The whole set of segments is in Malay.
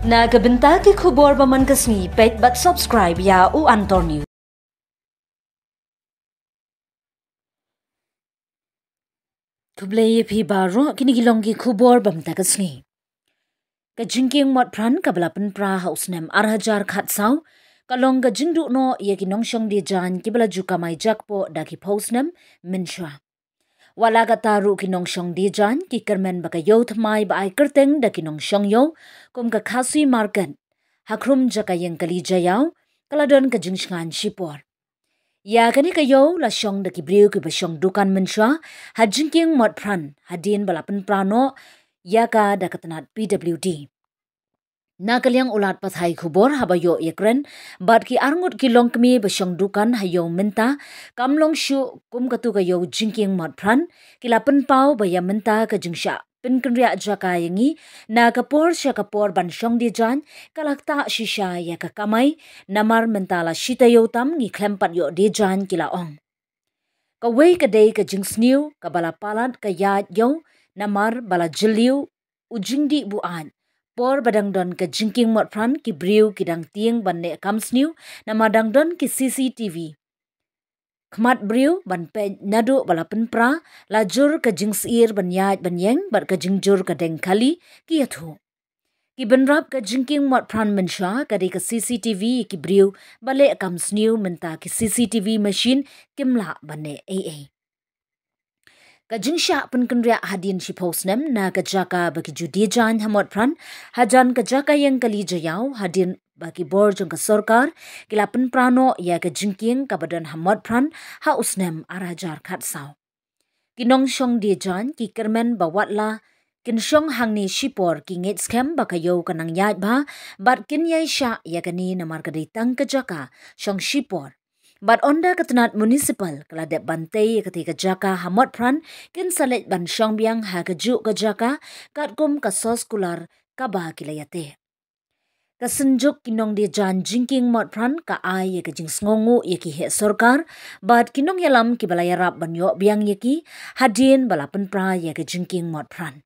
Na kabenta ki khubor baman kasni page but subscribe ya u Antor News. Kublai phi baro kini gilong ki khubor bamta kasni. Ka jingking mot pran kablapan pra house nem arhajar khat saw kalong ka jingdu no ye ki nongshong di jan kibla juka mai jakpo da ki post nem minshwa. Wala ka taru ki nongshong di jan ki kermen baka yo thmai ba ai kerteng da ki nongshong yo kum ka khasi market hakrum jaka yang kali jayaw kaladon ka jingshan shipor. Ya kani ka yo la shong da ki briu ki ba shong dukan minshwa ha jingking mot pran hadin balapan prano ya ka da katanat PWD. Nakaliang ulat pathai khubor habayo yekren bat ki arngut ki longkmi basyong dukan hayo minta kamlong shu kum katu kayo jingking mot pran kilapan pau baya minta ka jingsha pinkenria jaka yangi na kapor sya kapor ban syong di jan kalakta shisha ya ka kamai namar mentala shita yo tam ngi klempat yo di jan kila ong. Ka wei ka day ka jingsniu ka bala palat ka yad yo namar bala jiliu ujingdi buan. Por badang don ke jingking mot pran ki briu ki dang tieng ban ne kamsniu na madang don ki CCTV. Khmat briu ban pe nadu balapan pra la jur ke jingsir ban yaj ban yeng bat ke jingjur ke deng kali ki yathu. Ki benrap ke jingking mot pran mensha kadi ke CCTV ki briu bale kamsniu menta ki CCTV machine kimla ban ne AA. Kajingsha penkenria hadin si posnem na kajaka bagi judi jan hamot pran hajan kajaka yang kali jayaw hadin bagi bor jong ka sorkar kilapan prano ya kajingking kabadan hamot pran ha usnem arajar khat saw. Kinong syong di jan ki kermen bawatla kinsyong hangni shipor ki ngit scam bakayo kanang yad ba bat kin yai sha ya kani namar kadai tang kajaka syong shipor. Bat onda katanat municipal kaladep bantai ketika jaka hamot pran kin salet ban syong biang ha keju ke jaka katkum kasos kular kaba kilayate. Kasenjuk kinong di jan jingking mot pran ka ai ye kejing sngongu ye ki he sorkar bat kinong yalam ki balayarap ban yo biang ye ki hadin balapan pra ye kejingking mot pran.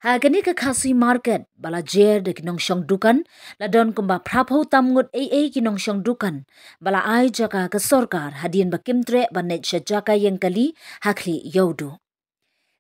Hagani ke khasi market bala jer de kinong syong dukan ladon kumba prapho tamngut AA kinong syong dukan bala ai jaka ke sorkar hadin bakimtre banet jaka yang kali hakli yodu.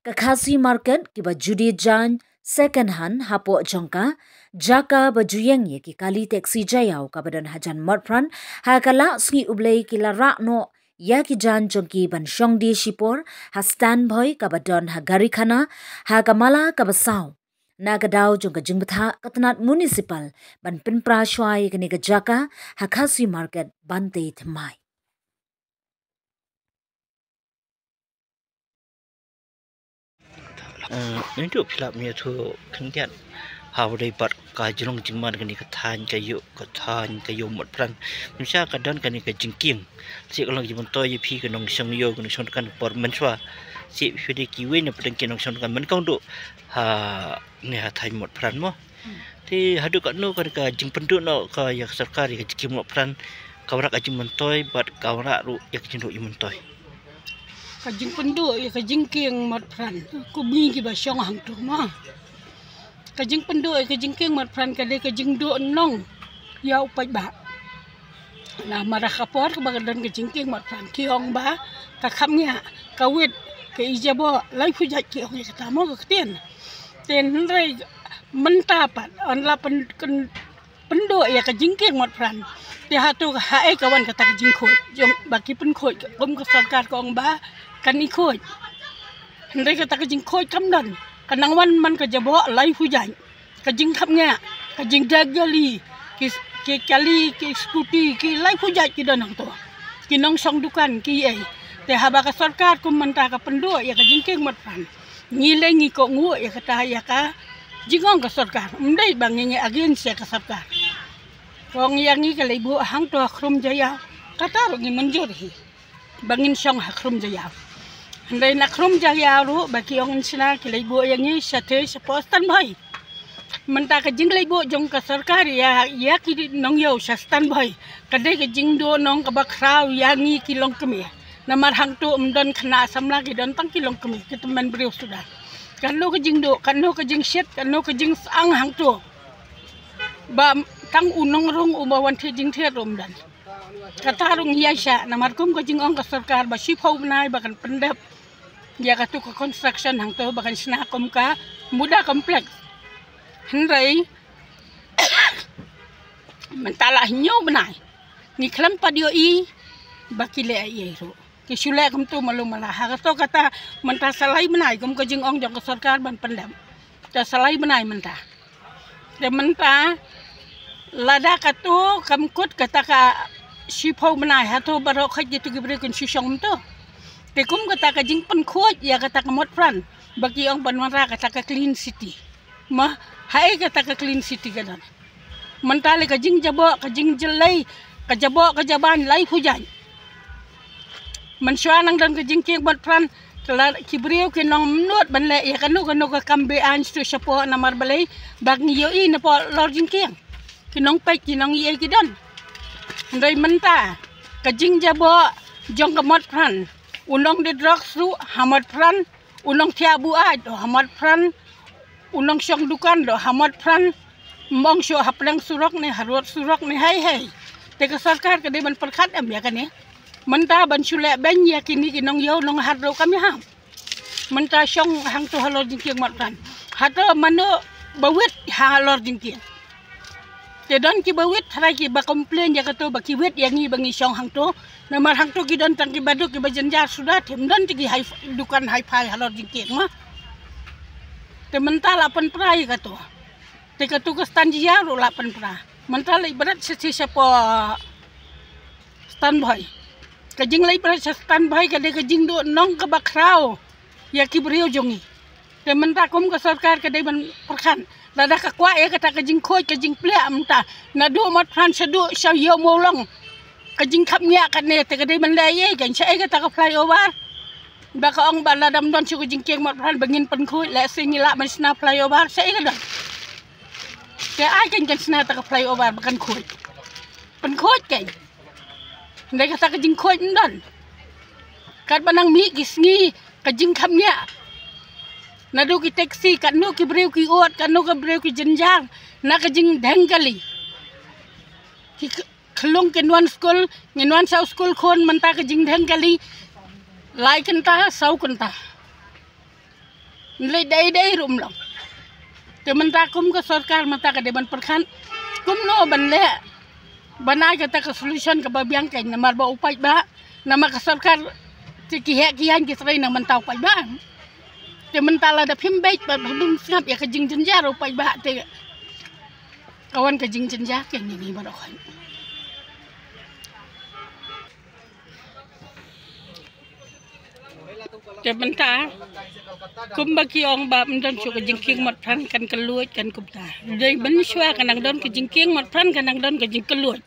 Ke khasi market kiba judi jan second hand hapo jongka jaka bajuyeng ye ki kali taxi jayaw kabadan hajan motpran hakala sgi ublei kilara no ya ki jan jongki ban syong di shipor ha standby kabadon ha gari khana ha kamala kabasaw na kadaw jong ka jingbetha katanat municipal ban pinpra shwai kani ka jaka ha khasi market bante thmai. Untuk filap ni tu kemudian hawdai bar kajrong jingman kani kathan kayu mot pran misal kadan kani ka jingking si kalau jiman toy phi kanong syang yo kanong syang kan por menswa si fidi kiwe ne pedeng kanong syang kan men kau do ha ne ha thai mot pran mo ti hadu ka no ka jing penduk no ka ya sarkar ka jingking mot pran kawra ka jiman toy bat kawra ru yak jinduk jiman toy kajing penduk ya kajing king mat pran ku bni ki ba syong hang tu ma kajing penduk ya kajing king mat pran kade kajing do nong ya upai ba la marah kapor ka bagan kajing king mat pran kiong ba ka khamnya ka wit ke ijabo lai phujat ki ong ka tamo ka ten rei mentapat on la penduk ya kajing king mat pran dia hatu hae kawan kata kajing khoi jom baki pun khoi kum ka sarkar ka ong ba kan ikut, hendak kata kajing koi kamdan, kanang wan man kajabo lai hujan, kajing kamnya, kajing dagali, ki kali ki skuti ki lai hujan ki danang tu, ki nong song dukan ki ai, te haba ka sarkar kum manta ka penduk ya kajing keng mat pan, ngilai ngiko ngu ya kata ya ka, jingong ka sarkar, mendai banginge agensi ka sarkar, kong yang ni kalau ibu hang tu akrum jaya, kata rugi menjurhi, bangin song akrum jaya. Andai nak rum jaya ru bagi orang Cina kilai bu yang ni sate sepostan boy. Mentah kejing kilai bu jong ke sarkar ya ki nong yo sastan boy. Kadai kejing do nong ke bakrau yang ni kilong kemi. Namar hang tu mendon kena asam lagi don tang kilong kemi kita men beriu sudah. Kalau kejing do, kalau kejing shit, kalau kejing sang hang tu. ba tang unong rong ubawan the jing the rom dan kata rong hiya sha namar kum ka jing ong ka sarkar ba shi phau nai ba kan pendap ya ka tu ka construction hang to ba kan sna kum ka muda kompleks hendrai mentala hinyo benai ni klam padio i bakile ai ro ki sule kum tu malu mala ha to kata menta salai benai kum ka jing ong jong ka sarkar ban pendam ta salai benai menta de menta lada katu kam kut kata ka shipau benai ha to baro khaj tu gibre kun shishong to te kum kata ka jing pen khoj ya kata ka mot pran bagi ong banwara kata ka clean city ma hai kata ka clean city gadan mentale ka jing jabo ka jing jelai ka jabo ka jaban lai hujan mensyua nang dan ka jing ke bot pran telah kibriu ke nong menut ban le ya kanu ka kambe an stu sapo namar balai bag ni yo i na po lor jing ke ki nong pe ki nong ye ki dan ndai menta ka jing jabo jong ka mot pran unong de drug su hamot pran unong tiabu a do hamot pran unong syong dukan do hamot pran mong syo haplang surok ni harot surok ni hai te ka sarkar ka de ban perkhat am ya kan ni menta ban sule ben ya kini kinong yo nong hadro kami ha menta syong hang tu halor jingking mot pran hato mano bawit ha halor jingking te don ki bawit thrai ki ba komplain ya kato ba ki wet yang ni bangi syong hang tu namar hang tu ki don tang ki badu ki bajenjar sudah tim don ki hai dukan hai phai halor jingking ma te menta lapan prai kato te kato ka stanjia ro lapan pra menta lai berat sesi siapa standby kajing lai berat standby ka de kajing do nong ka bakrau ya ki brio jongi te menta kum ka sarkar ka de ban perkhan lada ka kwa ya kata kajing khoj kajing ple amta na do mat pran sedu sya yo molong kajing khap nya ka ne te ka de ban lai ye kan sai ka ta ka flyover ba ka ong ba ladam don chu kajing keng mat pran bangin pen khoj la singi la man sna flyover sai ka da ke ai kan sna ta ka flyover bakan khoj pen khoj kan ndai ka ta kajing khoj don kat banang mi gisngi kajing khap nya nadu ki taxi kan no ki breu ki ot kan no ka breu ki jenjang na ka jing dengkali ki khlong ke nuan school ni nuan sau school khon man ta ka jing dengkali lai kan ta sau kan ta le dai rum long te man ta kum ka sarkar man ta ka de ban perkhan kum no ban le banai ka ta ka solution ka ba biang kan namar ba upai ba nama ka sarkar ti ki he ki han ki srai na man ta upai ba te mentala da pimbait ba dum snap ya ka jing jenja ro pai ba te kawan ka jing jenja ke ni ba dokhan te menta kum ba ki ong ba mdon chu ka jing king mat phan kan ka luoj kan kum ta dei ban shwa kan nang don ka jing king mat phan kan nang don ka jing ka luoj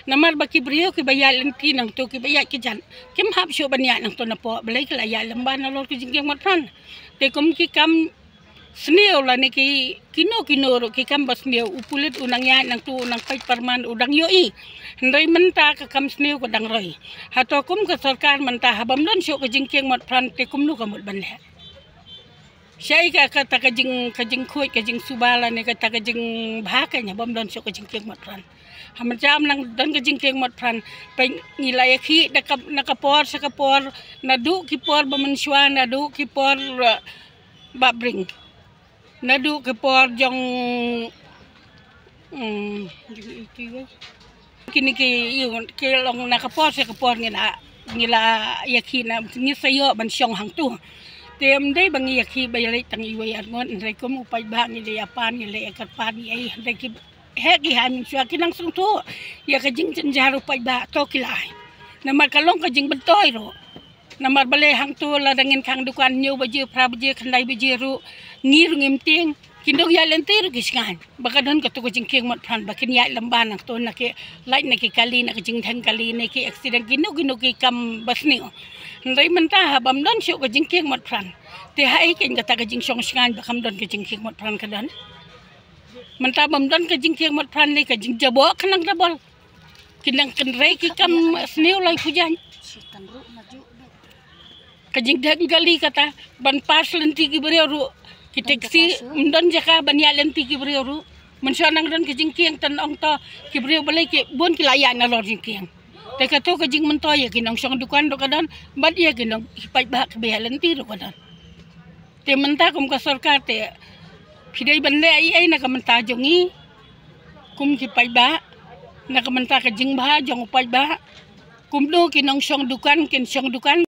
namar ba ki brio ki ba ya lenti nang to ki ba ya ki jan kim hap shu ban ya nang to na po balai ka la ya lamban na lor ki jing king mat phan te kum ki kam sneo la ni ki kino ro ki kam bas sneo upulit unang ya nang tu nang pai parman udang yo i ndai menta ka kam sneo ko dang roi hato kum ka sarkar menta habam don shu ka jing king mat phan te kum nu ka mut ban le sai ka kata ka jing khoi ka jing subala ni ka ta ka jing bha ka nya bam don shu ka jing king mat phan ham jam nang don ka jing king mat phan pe ni la ya khi na ka por sa ka por na du ki por ba man shwa na du ki por ba bring na du ki por jong kini ki yu ki long na ka por sa ka por ni la ya khi na ni sayo ban syong hang tu tem dei bangi ya khi ba ya tang iwai at ngon re ko mu pai ba ni le apan ni le kat pan ni ai re ki he ki han swa ki nang sung tu ya ka jing chen jaru pai ba to ki lai na mar ka long ka jing ban toy ro na mar bale hang tu la dangin khang dukan nyu ba je pra ba je khandai ba je ru ngir ngim ting kindong ya lentir gisngan baka don ka to ko jing king mat phan ba kin ya lamban nak to na ke lai na ki kali na ki jing thang kali na ki accident ginu ki kam basni ndai menta habam don shu ka jing king mat phan te hai kin ka ta ka jing song sngan ba kam don ka jing king mat phan ka don menta bam don ka jing king mat phan ni ka jing jabo khanang dabol kinang kan rei ki kam sneu lai pujan ka jing thang kali kata ban pas lenti ki brio ru ki taxi ndon jaka ban ya lenti ki brio ru มันชอนังdan ke jingkiang tan ong to ki brio balai ki bon ki layan na lor jingkiang te ka to ke jing man to ya ki nong song dukan do kadan bat ya ki nong pai ba ke belan ti do kadan te menta kum ka sarkar te phidai bande ai na ka menta jongi kum ki pai ba na ka menta ka jing ba jong pai ba kum do ki nong song dukan kin song dukan